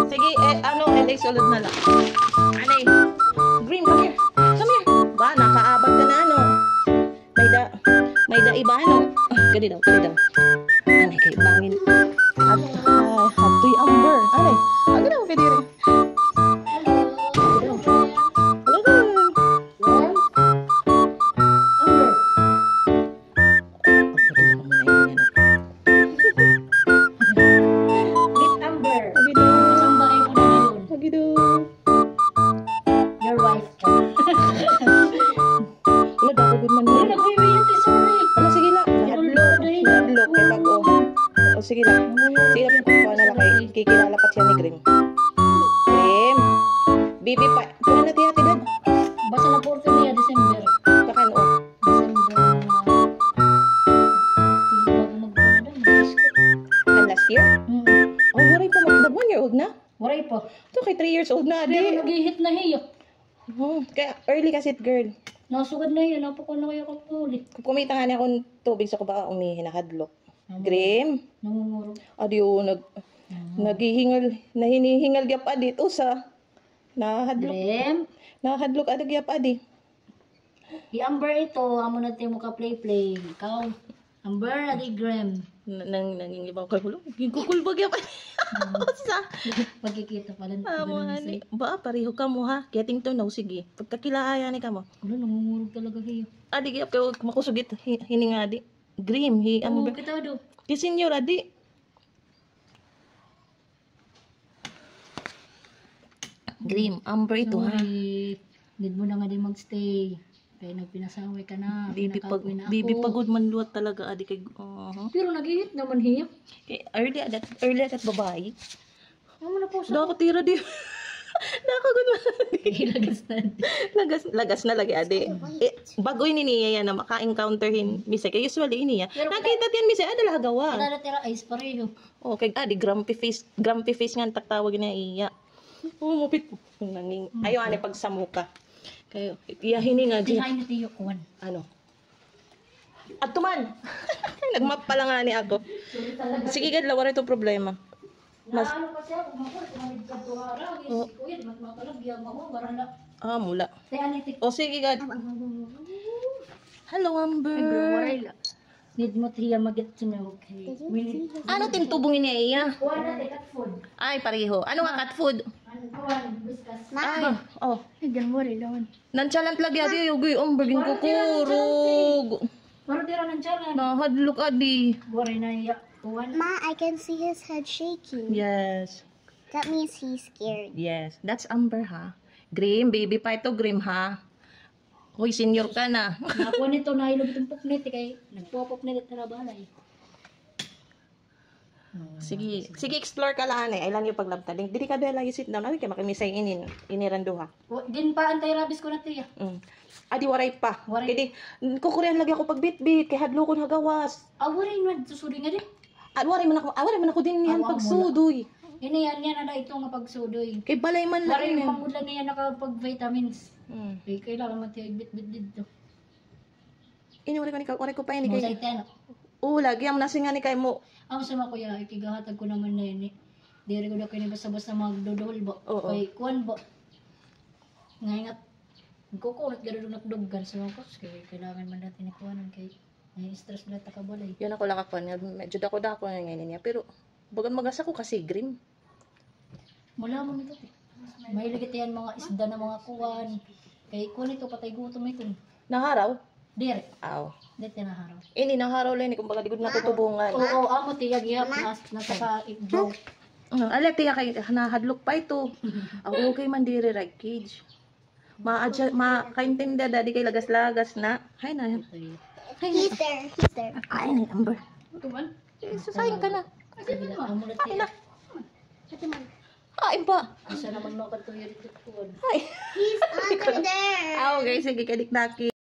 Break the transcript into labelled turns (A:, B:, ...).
A: Sige, ano, Alex, ulit na lang. Anay, Green, come here. Come here. Ba, nakaabag ka na, ano. May da iba, ano. Gani daw, gani daw. Anay, kay bangin. At, hatoy Amber. Anay, ano daw, pwede rin. Sige lang. Sige lang. Kuha na lang kayo. Kikilala pa siya ni Grim. Grim. Bibi pa. Puna na tiyati dad.
B: Basta na po niya December.
A: Kakan o.
B: December.
A: Last year? Oh, waray pa. Mag 1 year old na?
B: Waray pa.
A: Ito kay 3 years old na.
B: Pero nag-hit na hiyo.
A: Kaya early kasi girl.
B: Nasugad na yun. Napako na kayo kapuli.
A: Kumita nga niya akong tubig sa ko baka umihin. Nakadlok. Grim.
B: Nangunguro.
A: Adiyo, naghihingal, nahinihingal gyap adi ito sa nahadlok.
B: Grim.
A: Nahadlok adi gyap adi.
B: I-Amber ito, amo natin mo ka play. Ikaw, Amber, adi Grim.
A: Nangingibaw ka hulo. Gigugulbag gyap adi. Sa
B: Pagkikita pala.
A: ani. Ba, pareho ka mo ha. Getting to know, sige. Pagkakilaya ni ka mo.
B: Ano, nangunguro talaga kayo.
A: Adi gyap kayo makusugit hininga adi. Grim,
B: Oo, kita do.
A: Ki senyor adi. Grim, Amber ito ha.
B: Need mo na nga din magstay. Kaya nagpinasaway ka na.
A: Bibi pagod man luwat talaga adi kay
B: Pero nag-hit naman hiyo.
A: kay early at babae.
B: Amo na po sa.
A: Dako tira di. Dako gud man.
B: Lagas na.
A: Lagas na lagi adi. Bago ini niya yan na maka-encounter hin misay kay usually ini ya. Nakita tiyan misay adala gawa.
B: Wala na tira ice pareho.
A: Okay, adi grumpy face nga taktawag na iya. Oh, mupit nanging. Ayo ani pagsamuka. Kayo, iyahin nga di.
B: Behind the tiyo kuwan.
A: Ano? Atuman. Nagmap pa lang nga ni ako. Sige gad lawara ito problema.
B: Mas ano kasi ako mako tumawid ka to araw. Kuya mas makalagyan mo barana.
A: Mula.
B: Tay anitik.
A: O sige gad. Hello Amber.
B: Need mo tiya magit siya okay.
A: Ano tintubungin niya iya?
B: Kuwan na cat food.
A: Ay pareho. Ano nga cat food?
B: Kuwan biskas.
A: Ay, oh.
B: Gan mo rin lawan.
A: Nanchalant lagi adi yugoy Amber kukurog.
B: Maro dira nang chalan.
A: Nahadlok adi.
B: Bore na iya. Kuwan.
C: Ma, I can see his head shaking.
A: Yes.
C: That means he's scared.
A: Yes. That's Amber ha. Grim, baby pa ito Grim ha. Hoy, senior ka na.
B: Nakuha nito na ilog itong pupnit kay nagpo-pop na dito na balay.
A: Sige, explore ka lang eh. Ailan yung paglabtaling. Dili ka dahil lagi sit down. Ano kaya makimisay inirando ha.
B: Din pa anti-rabies ko na tiya.
A: Adi waray pa.
B: Waray.
A: Kaya kukuryan lagi ako pag bit-bit. Kaya hadlo ko nagawas.
B: Waray na susuri nga din.
A: Waray man ako din niyan pagsudoy.
B: Ini yan na ito nga pagsudoy.
A: Kay balay man lang.
B: Waray pangudlan niya nakapag-vitamins. Kailangan mati bit-bit dito.
A: Waray ko pa ini
B: Mo
A: kay.
B: sa iteno.
A: Lagi ang nasinga ni kay mo.
B: Ang sama kuya, ikigahatag ko naman na yun eh. Diri ko na kayo basta-basta magdodol ba? Kay kuwan ba? Ngayon at kukunat gano'n nakduggan sa mga kus. Kaya kailangan man natin ikuwanan kay stress na takabalay.
A: Yan ako lakakuan. Medyo dako-dako na ngayon niya. Pero bagan magas ako kasi Grim.
B: Wala mo nito eh. May ligit yan mga isda na mga kuwan. Kay kuwan ito patay gutom ito.
A: Naharaw?
B: Diri.
A: Aw.
B: Dito na haraw.
A: Ini naharaw lang kung baga digod na tutubungan.
B: Oo, amo tiyag yap. Nasa ka igbaw.
A: Alam, tiya kay nahadlok pa ito. Ang okay man diri right cage. Makaintinda dadi kay lagas-lagas na. Hay na.
C: He's there. He's there.
A: Ay na Amber.
B: Tuman?
A: Susayang ka na.
B: Amo na
A: Ay na.
B: tiya.
A: Ay pa.
B: Isa naman makatuyo dito kuwan.
A: Ay.
C: He's under there.
A: Okay, sige kadik-daki.